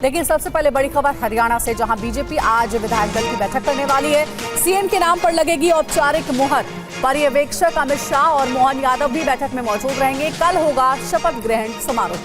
लेकिन सबसे पहले बड़ी खबर हरियाणा से, जहां बीजेपी आज विधायक दल की बैठक करने वाली है। सीएम के नाम पर लगेगी औपचारिक मुहर। पर्यवेक्षक अमित शाह और मोहन यादव भी बैठक में मौजूद रहेंगे। कल होगा शपथ ग्रहण समारोह।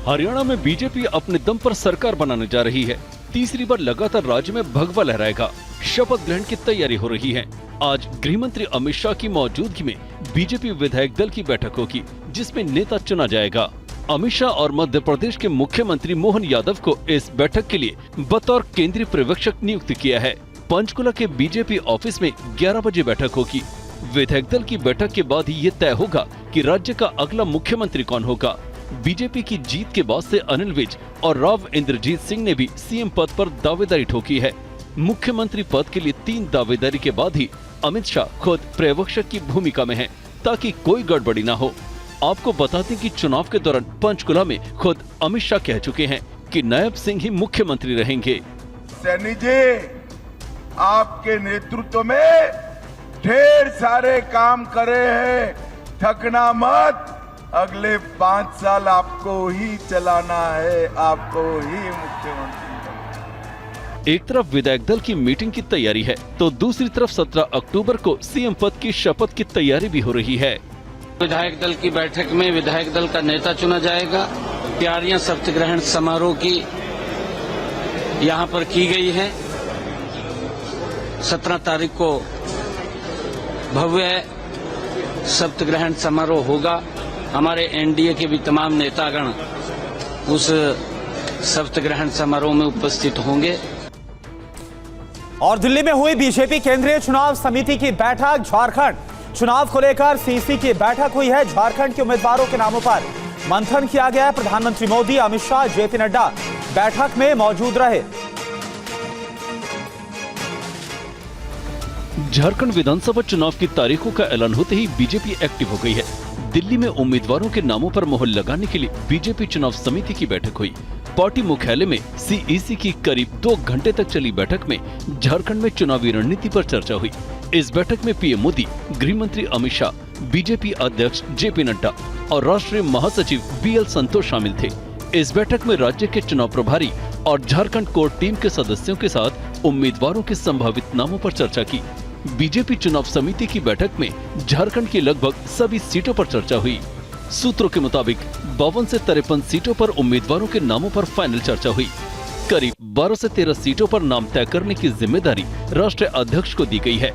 हरियाणा में बीजेपी अपने दम पर सरकार बनाने जा रही है। तीसरी बार लगातार राज्य में भगवा लहराएगा। शपथ ग्रहण की तैयारी हो रही है। आज गृह मंत्री अमित शाह की मौजूदगी में बीजेपी विधायक दल की बैठक होगी, जिसमें नेता चुना जाएगा। अमित शाह और मध्य प्रदेश के मुख्यमंत्री मोहन यादव को इस बैठक के लिए बतौर केंद्रीय पर्यवेक्षक नियुक्त किया है। पंचकुला के बीजेपी ऑफिस में 11 बजे बैठक होगी। विधायक दल की बैठक के बाद ही ये तय होगा कि राज्य का अगला मुख्यमंत्री कौन होगा। बीजेपी की जीत के बाद से अनिल विज और राव इंद्रजीत सिंह ने भी सीएम पद पर दावेदारी ठोकी है। मुख्यमंत्री पद के लिए 3 दावेदारी के बाद ही अमित शाह खुद पर्यवेक्षक की भूमिका में हैं, ताकि कोई गड़बड़ी न हो। आपको बता दें कि चुनाव के दौरान पंचकुला में खुद अमित शाह कह चुके हैं कि नायब सिंह ही मुख्यमंत्री रहेंगे। सैनी जी, आपके नेतृत्व में ढेर सारे काम करे हैं, थकना मत। अगले 5 साल आपको ही चलाना है, आपको ही मुख्यमंत्री। एक तरफ विधायक दल की मीटिंग की तैयारी है, तो दूसरी तरफ 17 अक्टूबर को सीएम पद की शपथ की तैयारी भी हो रही है। विधायक दल की बैठक में विधायक दल का नेता चुना जाएगा। तैयारियां शपथ ग्रहण समारोह की यहां पर की गई है। 17 तारीख को भव्य शपथ ग्रहण समारोह होगा। हमारे एनडीए के भी तमाम नेतागण उस शपथ ग्रहण समारोह में उपस्थित होंगे। और दिल्ली में हुई बीजेपी केंद्रीय चुनाव समिति की बैठक। झारखंड चुनाव को लेकर सीसी की बैठक हुई है। झारखंड के उम्मीदवारों के नामों पर मंथन किया गया है। प्रधानमंत्री मोदी, अमित शाह, जेपी नड्डा बैठक में मौजूद रहे। झारखंड विधानसभा चुनाव की तारीखों का ऐलान होते ही बीजेपी एक्टिव हो गई है। दिल्ली में उम्मीदवारों के नामों पर मोहर लगाने के लिए बीजेपी चुनाव समिति की बैठक हुई। पार्टी मुख्यालय में सीईसी की करीब 2 घंटे तक चली बैठक में झारखंड में चुनावी रणनीति पर चर्चा हुई। इस बैठक में पीएम मोदी, गृह मंत्री अमित शाह, बीजेपी अध्यक्ष जेपी नड्डा और राष्ट्रीय महासचिव बीएल संतोष शामिल थे। इस बैठक में राज्य के चुनाव प्रभारी और झारखंड कोर टीम के सदस्यों के साथ उम्मीदवारों के संभावित नामों पर चर्चा की। बीजेपी चुनाव समिति की बैठक में झारखंड की लगभग सभी सीटों पर चर्चा हुई। सूत्रों के मुताबिक 52 से 53 सीटों पर उम्मीदवारों के नामों पर फाइनल चर्चा हुई। करीब 12 से 13 सीटों पर नाम तय करने की जिम्मेदारी राष्ट्रीय अध्यक्ष को दी गई है।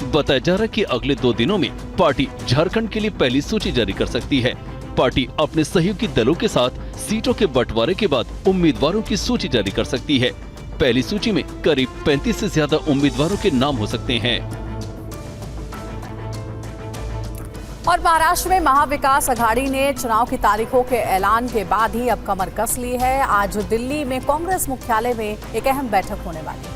बताया जा रहा है कि अगले 2 दिनों में पार्टी झारखंड के लिए पहली सूची जारी कर सकती है। पार्टी अपने सहयोगी दलों के साथ सीटों के बंटवारे के बाद उम्मीदवारों की सूची जारी कर सकती है। पहली सूची में करीब 35 से ज्यादा उम्मीदवारों के नाम हो सकते हैं। और महाराष्ट्र में महाविकास अघाड़ी ने चुनाव की तारीखों के ऐलान के बाद ही अब कमर कस ली है। आज दिल्ली में कांग्रेस मुख्यालय में एक अहम बैठक होने वाली है।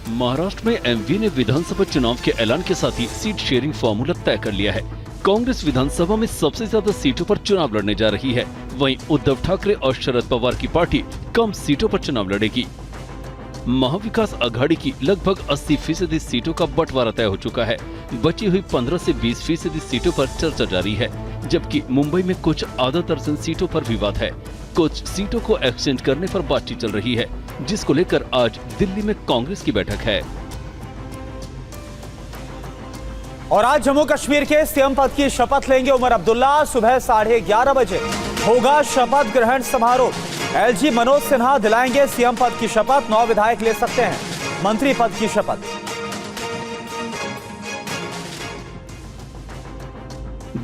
महाराष्ट्र में एमवी ने विधानसभा चुनाव के ऐलान के साथ ही सीट शेयरिंग फॉर्मूला तय कर लिया है। कांग्रेस विधानसभा में सबसे ज्यादा सीटों पर चुनाव लड़ने जा रही है। वहीं उद्धव ठाकरे और शरद पवार की पार्टी कम सीटों पर चुनाव लड़ेगी। महाविकास अघाड़ी की लगभग 80% सीटों का बंटवारा तय हो चुका है। बची हुई 15 से 20% सीटों पर चर्चा जारी है, जबकि मुंबई में कुछ आधा दर्जन सीटों पर विवाद है। कुछ सीटों को एक्सचेंज करने पर बातचीत चल रही है, जिसको लेकर आज दिल्ली में कांग्रेस की बैठक है। और आज जम्मू कश्मीर के सीएम पद की शपथ लेंगे उमर अब्दुल्ला। सुबह 11:30 बजे होगा शपथ ग्रहण समारोह। एलजी मनोज सिन्हा दिलाएंगे सीएम पद की शपथ। 9 विधायक ले सकते हैं मंत्री पद की शपथ।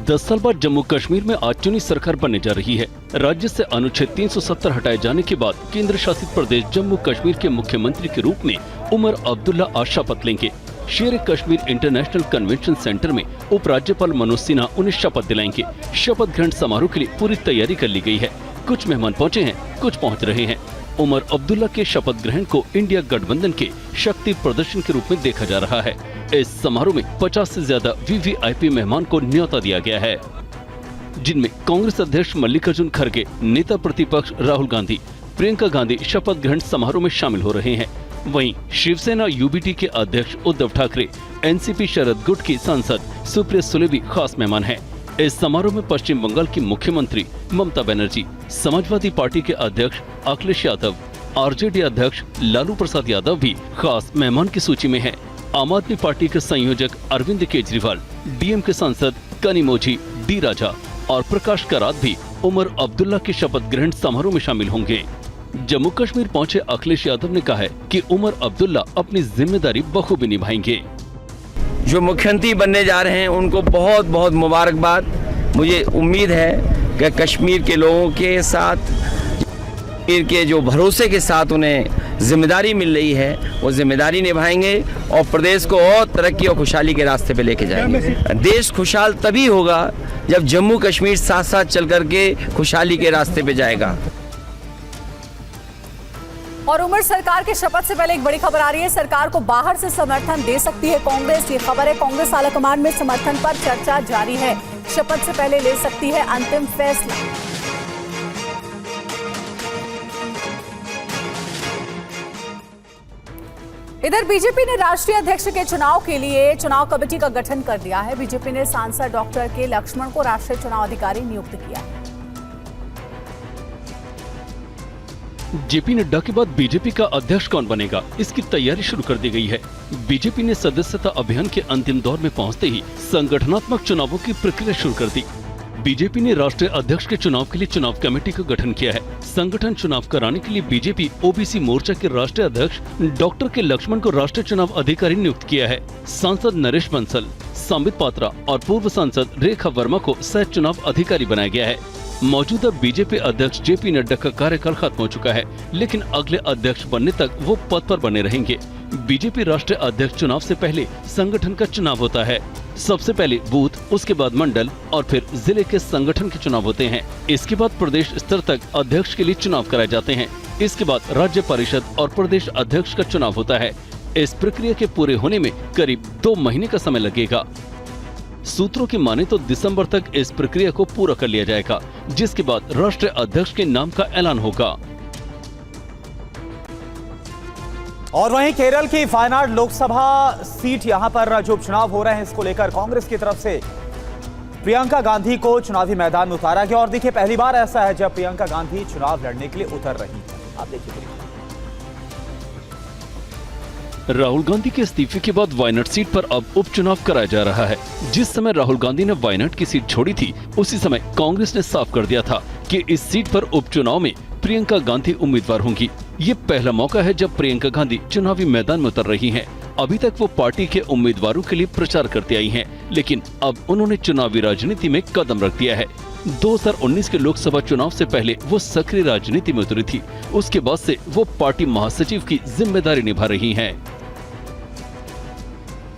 10 साल बाद जम्मू कश्मीर में आज चुनी सरकार बनने जा रही है। राज्य से अनुच्छेद 370 हटाए जाने के बाद केंद्र शासित प्रदेश जम्मू कश्मीर के मुख्यमंत्री के रूप में उमर अब्दुल्ला आज शपथ लेंगे। शेर कश्मीर इंटरनेशनल कन्वेंशन सेंटर में उपराज्यपाल मनोज सिन्हा उन्हें शपथ दिलाएंगे। शपथ ग्रहण समारोह के लिए पूरी तैयारी कर ली गई है। कुछ मेहमान पहुंचे हैं, कुछ पहुंच रहे हैं। उमर अब्दुल्ला के शपथ ग्रहण को इंडिया गठबंधन के शक्ति प्रदर्शन के रूप में देखा जा रहा है। इस समारोह में 50 से ज्यादा वीवीआईपी मेहमान को न्योता दिया गया है, जिनमें कांग्रेस अध्यक्ष मल्लिकार्जुन खड़गे, नेता प्रतिपक्ष राहुल गांधी, प्रियंका गांधी शपथ ग्रहण समारोह में शामिल हो रहे हैं। वहीं शिवसेना यूबीटी के अध्यक्ष उद्धव ठाकरे, एनसीपी शरद गुट की सांसद सुप्रिया सुले भी खास मेहमान हैं। इस समारोह में पश्चिम बंगाल की मुख्यमंत्री ममता बनर्जी, समाजवादी पार्टी के अध्यक्ष अखिलेश यादव, आरजेडी अध्यक्ष लालू प्रसाद यादव भी खास मेहमान की सूची में हैं। आम आदमी पार्टी के संयोजक अरविंद केजरीवाल, डीएम के सांसद कनिमोझी डी राजा और प्रकाश करात भी उमर अब्दुल्ला के शपथ ग्रहण समारोह में शामिल होंगे। जम्मू कश्मीर पहुंचे अखिलेश यादव ने कहा है कि उमर अब्दुल्ला अपनी जिम्मेदारी बखूबी निभाएंगे। जो मुख्यमंत्री बनने जा रहे हैं उनको बहुत बहुत मुबारकबाद। मुझे उम्मीद है कि कश्मीर के लोगों के साथ, कश्मीर के जो भरोसे के साथ उन्हें जिम्मेदारी मिल रही है वो जिम्मेदारी निभाएंगे और प्रदेश को और तरक्की और खुशहाली के रास्ते पे लेके जाएंगे। देश खुशहाल तभी होगा जब जम्मू कश्मीर साथ साथ चल करके खुशहाली के रास्ते पे जाएगा। और उमर सरकार के शपथ से पहले एक बड़ी खबर आ रही है, सरकार को बाहर से समर्थन दे सकती है कांग्रेस। ये खबर है, कांग्रेस आलाकमान में समर्थन पर चर्चा जारी है। शपथ से पहले ले सकती है अंतिम फैसला। इधर बीजेपी ने राष्ट्रीय अध्यक्ष के चुनाव के लिए चुनाव कमेटी का गठन कर दिया है। बीजेपी ने सांसद डॉक्टर के लक्ष्मण को राष्ट्रीय चुनाव अधिकारी नियुक्त किया है। जेपी नड्डा के बाद बीजेपी का अध्यक्ष कौन बनेगा, इसकी तैयारी शुरू कर दी गई है। बीजेपी ने सदस्यता अभियान के अंतिम दौर में पहुंचते ही संगठनात्मक चुनावों की प्रक्रिया शुरू कर दी। बीजेपी ने राष्ट्रीय अध्यक्ष के चुनाव के लिए चुनाव कमेटी का गठन किया है। संगठन चुनाव कराने के लिए बीजेपी ओबीसी मोर्चा के राष्ट्रीय अध्यक्ष डॉक्टर के लक्ष्मण को राष्ट्रीय चुनाव अधिकारी नियुक्त किया है। सांसद नरेश बंसल, संबित पात्रा और पूर्व सांसद रेखा वर्मा को सह चुनाव अधिकारी बनाया गया है। मौजूदा बीजेपी अध्यक्ष जेपी नड्डा का कार्यकाल खत्म हो चुका है, लेकिन अगले अध्यक्ष बनने तक वो पद पर बने रहेंगे। बीजेपी राष्ट्रीय अध्यक्ष चुनाव से पहले संगठन का चुनाव होता है। सबसे पहले बूथ, उसके बाद मंडल और फिर जिले के संगठन के चुनाव होते हैं। इसके बाद प्रदेश स्तर तक अध्यक्ष के लिए चुनाव कराए जाते हैं। इसके बाद राज्य परिषद और प्रदेश अध्यक्ष का चुनाव होता है। इस प्रक्रिया के पूरे होने में करीब 2 महीने का समय लगेगा। सूत्रों की माने तो दिसंबर तक इस प्रक्रिया को पूरा कर लिया जाएगा, जिसके बाद राष्ट्रीय अध्यक्ष के नाम का ऐलान होगा। और वहीं केरल की वायनाड लोकसभा सीट यहां पर जो उपचुनाव हो रहे हैं, इसको लेकर कांग्रेस की तरफ से प्रियंका गांधी को चुनावी मैदान में उतारा गया। और देखिए, पहली बार ऐसा है जब प्रियंका गांधी चुनाव लड़ने के लिए उतर रही है। आप देखिए, राहुल गांधी के इस्तीफे के बाद वायनाड सीट पर अब उपचुनाव कराया जा रहा है। जिस समय राहुल गांधी ने वायनाड की सीट छोड़ी थी, उसी समय कांग्रेस ने साफ कर दिया था कि इस सीट पर उपचुनाव में प्रियंका गांधी उम्मीदवार होंगी। ये पहला मौका है जब प्रियंका गांधी चुनावी मैदान में उतर रही हैं। अभी तक वो पार्टी के उम्मीदवारों के लिए प्रचार करते आई हैं, लेकिन अब उन्होंने चुनावी राजनीति में कदम रख दिया है। 2019 के लोकसभा चुनाव से पहले वो सक्रिय राजनीति में उतरी थी। उसके बाद से वो पार्टी महासचिव की जिम्मेदारी निभा रही हैं।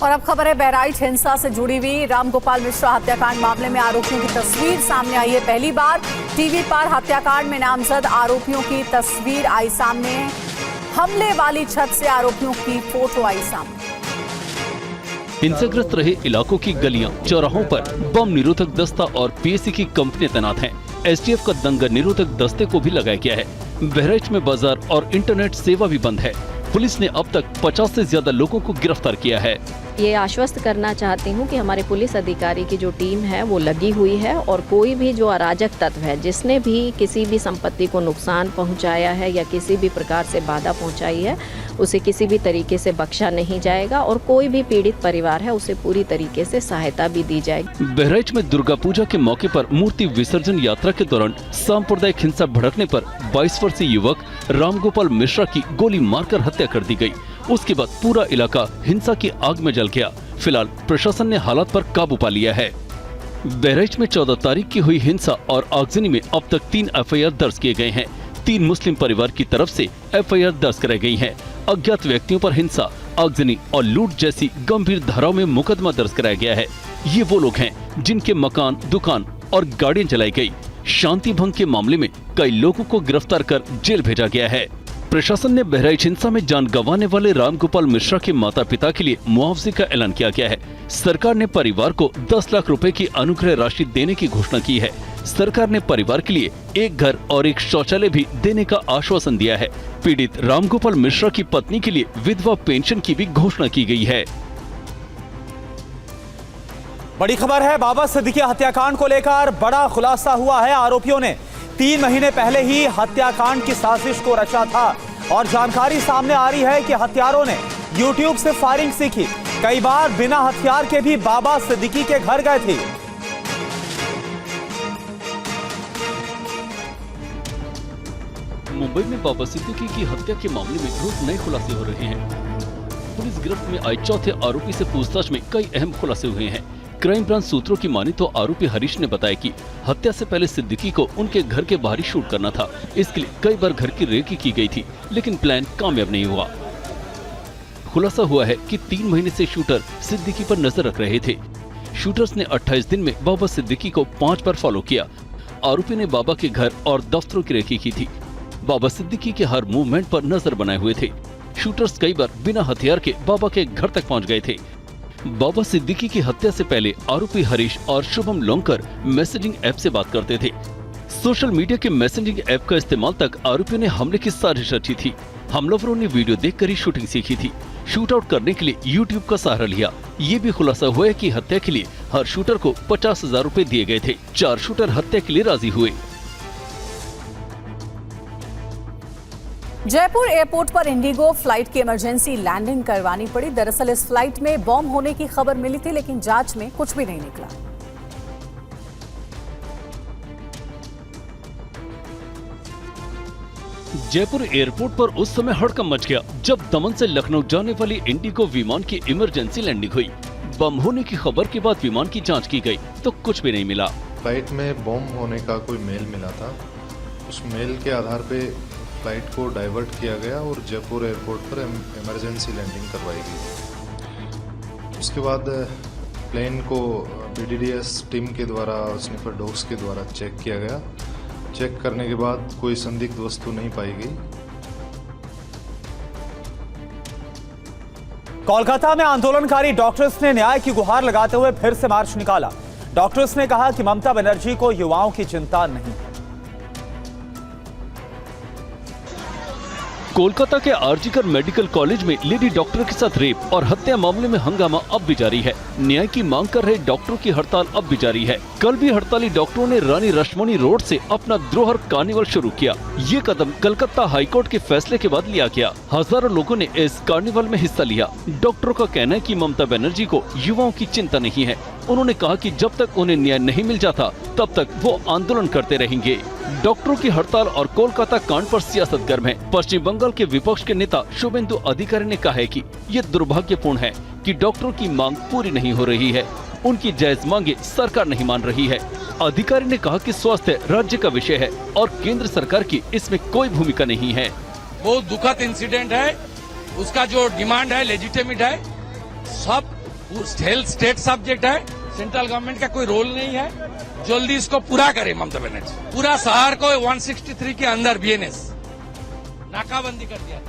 और अब खबर है बहराइच हिंसा से जुड़ी हुई। रामगोपाल मिश्रा हत्याकांड मामले में आरोपियों की तस्वीर सामने आई है। पहली बार टीवी पर हत्याकांड में नामजद आरोपियों की तस्वीर आई सामने। हमले वाली छत से आरोपियों की फोटो आई सामने। हिंसाग्रस्त रहे इलाकों की गलियां, चौराहों पर बम निरोधक दस्ता और पीएसी की कंपनियां तैनात हैं। एसटीएफ का दंगा निरोधक दस्ते को भी लगाया गया है। बहराइच में बाजार और इंटरनेट सेवा भी बंद है। पुलिस ने अब तक 50 से ज्यादा लोगों को गिरफ्तार किया है। ये आश्वस्त करना चाहती हूँ कि हमारे पुलिस अधिकारी की जो टीम है वो लगी हुई है और कोई भी जो अराजक तत्व है, जिसने भी किसी भी संपत्ति को नुकसान पहुँचाया है या किसी भी प्रकार से बाधा पहुँचाई है, उसे किसी भी तरीके से बख्शा नहीं जाएगा और कोई भी पीड़ित परिवार है उसे पूरी तरीके से सहायता भी दी जाएगी। बहराइच में दुर्गा पूजा के मौके पर मूर्ति विसर्जन यात्रा के दौरान सांप्रदायिक हिंसा भड़कने पर 22 वर्षीय युवक रामगोपाल मिश्रा की गोली मारकर हत्या कर दी गई। उसके बाद पूरा इलाका हिंसा की आग में जल गया। फिलहाल प्रशासन ने हालात पर काबू पा लिया है। बहराइच में 14 तारीख की हुई हिंसा और आगजनी में अब तक 3 एफआईआर दर्ज किए गए हैं। 3 मुस्लिम परिवार की तरफ से एफआईआर दर्ज कराई गई है। अज्ञात व्यक्तियों पर हिंसा, आगजनी और लूट जैसी गंभीर धाराओं में मुकदमा दर्ज कराया गया है। ये वो लोग हैं जिनके मकान, दुकान और गाड़ियां जलाई गई। शांति भंग के मामले में कई लोगों को गिरफ्तार कर जेल भेजा गया है। प्रशासन ने बहराइच हिंसा में जान गंवाने वाले रामगोपाल मिश्रा के माता पिता के लिए मुआवजे का ऐलान किया गया है। सरकार ने परिवार को 10 लाख रुपए की अनुग्रह राशि देने की घोषणा की है। सरकार ने परिवार के लिए एक घर और एक शौचालय भी देने का आश्वासन दिया है। पीड़ित रामगोपाल मिश्रा की पत्नी के लिए विधवा पेंशन की भी घोषणा की गई है। बड़ी खबर है, बाबा सिद्दीकी हत्याकांड को लेकर बड़ा खुलासा हुआ है। आरोपियों ने 3 महीने पहले ही हत्याकांड की साजिश को रचा था और जानकारी सामने आ रही है कि हत्यारों ने YouTube से फायरिंग सीखी। कई बार बिना हथियार के भी बाबा सिद्दीकी के घर गए थे। मुंबई में बाबा सिद्दीकी की हत्या के मामले में रोज नए खुलासे हो रहे हैं। पुलिस गिरफ्त में आए चौथे आरोपी से पूछताछ में कई अहम खुलासे हुए हैं। क्राइम ब्रांच सूत्रों की माने तो आरोपी हरीश ने बताया कि हत्या से पहले सिद्दीकी को उनके घर के बाहर ही शूट करना था। इसके लिए कई बार घर की रेकी की गई थी, लेकिन प्लान कामयाब नहीं हुआ। खुलासा हुआ है कि 3 महीने से शूटर सिद्दीकी पर नजर रख रहे थे। शूटर्स ने 28 दिन में बाबा सिद्दीकी को 5 बार फॉलो किया। आरोपी ने बाबा के घर और दफ्तरों की रेकी की थी। बाबा सिद्दीकी के हर मूवमेंट पर नजर बनाए हुए थे। शूटर्स कई बार बिना हथियार के बाबा के घर तक पहुंच गए थे। बाबा सिद्दीकी की हत्या से पहले आरोपी हरीश और शुभम लोंकर मैसेजिंग ऐप से बात करते थे। सोशल मीडिया के मैसेजिंग ऐप का इस्तेमाल तक आरोपियों ने हमले की साजिश रची थी। हमलावरों ने वीडियो देखकर ही शूटिंग सीखी थी। शूट आउट करने के लिए YouTube का सहारा लिया। ये भी खुलासा हुआ है कि हत्या के लिए हर शूटर को 50,000 रुपए दिए गए थे। 4 शूटर हत्या के लिए राजी हुए। जयपुर एयरपोर्ट पर इंडिगो फ्लाइट की इमरजेंसी लैंडिंग करवानी पड़ी। दरअसल इस फ्लाइट में बॉम्ब होने की खबर मिली थी, लेकिन जांच में कुछ भी नहीं निकला। जयपुर एयरपोर्ट पर उस समय हड़कंप मच गया जब दमन से लखनऊ जाने वाली इंडिगो विमान की इमरजेंसी लैंडिंग हुई। बम होने की खबर के बाद विमान की जांच की गई तो कुछ भी नहीं मिला। फ्लाइट में बॉम्ब होने का कोई मेल मिला था। उस मेल के आधार पे फ्लाइट को डाइवर्ट किया गया और जयपुर एयरपोर्ट पर इमरजेंसी लैंडिंग करवाई गई। उसके बाद प्लेन को BDDS टीम के द्वारा, स्निफर डॉग्स के द्वारा चेक किया गया। चेक करने के बाद कोई संदिग्ध वस्तु नहीं पाई गई। कोलकाता में आंदोलनकारी डॉक्टर्स ने न्याय की गुहार लगाते हुए फिर से मार्च निकाला। डॉक्टर्स ने कहा कि ममता बनर्जी को युवाओं की चिंता नहीं। कोलकाता के आरजीकर मेडिकल कॉलेज में लेडी डॉक्टर के साथ रेप और हत्या मामले में हंगामा अब भी जारी है। न्याय की मांग कर रहे डॉक्टरों की हड़ताल अब भी जारी है। कल भी हड़ताली डॉक्टरों ने रानी रश्मनी रोड से अपना द्रोहर कार्निवल शुरू किया। ये कदम कलकत्ता हाईकोर्ट के फैसले के बाद लिया गया। हजारों लोगों ने इस कार्निवल में हिस्सा लिया। डॉक्टरों का कहना है कि ममता बनर्जी को युवाओं की चिंता नहीं है। उन्होंने कहा कि जब तक उन्हें न्याय नहीं मिल जाता तब तक वो आंदोलन करते रहेंगे। डॉक्टरों की हड़ताल और कोलकाता कांड पर सियासत गर्म है। पश्चिम बंगाल के विपक्ष के नेता शुभेंदु अधिकारी ने कहा है कि ये दुर्भाग्यपूर्ण है कि डॉक्टरों की मांग पूरी नहीं हो रही है। उनकी जायज मांगे सरकार नहीं मान रही है। अधिकारी ने कहा कि स्वास्थ्य राज्य का विषय है और केंद्र सरकार की इसमें कोई भूमिका नहीं है। बहुत दुखद इंसिडेंट है। उसका जो डिमांड है लेजिटिमेट है। सब हेल्थ स्टेट सब्जेक्ट है। सेंट्रल गवर्नमेंट का कोई रोल नहीं है। जल्दी इसको पूरा करे ममता बनर्जी। पूरा शहर को 163 के अंदर BNS नाकाबंदी कर दिया।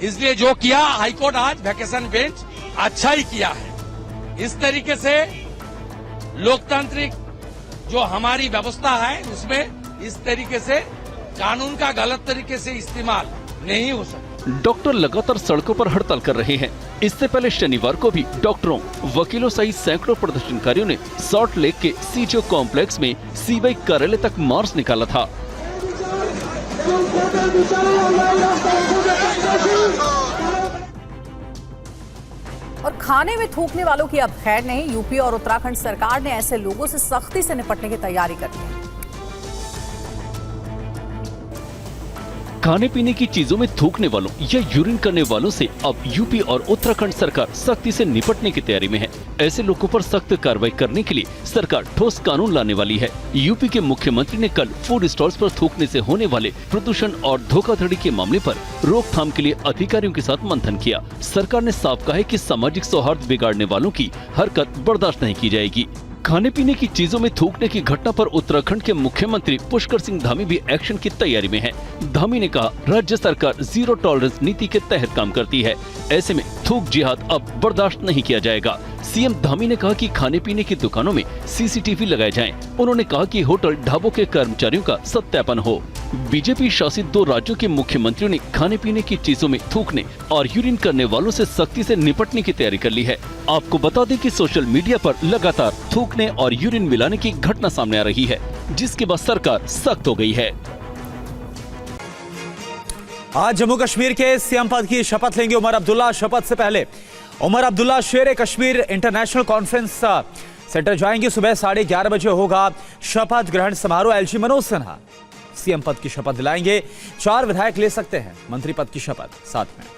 इसलिए जो किया हाईकोर्ट आज वैकेशन बेंच अच्छा ही किया है। इस तरीके से लोकतांत्रिक जो हमारी व्यवस्था है उसमें इस तरीके से कानून का गलत तरीके से इस्तेमाल नहीं हो सकता। डॉक्टर लगातार सड़कों पर हड़ताल कर रहे हैं। इससे पहले शनिवार को भी डॉक्टरों, वकीलों सहित सैकड़ों प्रदर्शनकारियों ने सॉल्ट लेक के सीजो कॉम्प्लेक्स में CBI कार्यालय तक मार्च निकाला था। और खाने में थूकने वालों की अब खैर नहीं। यूपी और उत्तराखंड सरकार ने ऐसे लोगों से सख्ती से निपटने की तैयारी कर ली है। खाने पीने की चीजों में थूकने वालों या यूरिन करने वालों से अब यूपी और उत्तराखंड सरकार सख्ती से निपटने की तैयारी में है। ऐसे लोगों पर सख्त कार्रवाई करने के लिए सरकार ठोस कानून लाने वाली है। यूपी के मुख्यमंत्री ने कल फूड स्टॉल्स पर थूकने से होने वाले प्रदूषण और धोखाधड़ी के मामले पर रोकथाम के लिए अधिकारियों के साथ मंथन किया। सरकार ने साफ कहा है कि सामाजिक सौहार्द बिगाड़ने वालों की हरकत बर्दाश्त नहीं की जाएगी। खाने पीने की चीजों में थूकने की घटना पर उत्तराखंड के मुख्यमंत्री पुष्कर सिंह धामी भी एक्शन की तैयारी में है। धामी ने कहा, राज्य सरकार जीरो टॉलरेंस नीति के तहत काम करती है। ऐसे में थूक जिहाद अब बर्दाश्त नहीं किया जाएगा। सीएम धामी ने कहा कि खाने पीने की दुकानों में CCTV लगाए जाएं। उन्होंने कहा कि होटल ढाबों के कर्मचारियों का सत्यापन हो। बीजेपी शासित 2 राज्यों के मुख्यमंत्रियों ने खाने पीने की चीजों में थूकने और यूरिन करने वालों से सख्ती से निपटने की तैयारी कर ली है। आपको बता दें कि सोशल मीडिया पर लगातार थूकने और यूरिन मिलाने की घटना सामने आ रही है, जिसके बाद सरकार सख्त हो गई है। आज जम्मू कश्मीर के सीएम पद की शपथ लेंगे उमर अब्दुल्ला। शपथ से पहले उमर अब्दुल्ला शेर कश्मीर इंटरनेशनल कॉन्फ्रेंस सेंटर जाएंगे। सुबह 11:30 बजे होगा शपथ ग्रहण समारोह। एलजी मनोज सिन्हा सीएम पद की शपथ दिलाएंगे। 4 विधायक ले सकते हैं मंत्री पद की शपथ साथ में।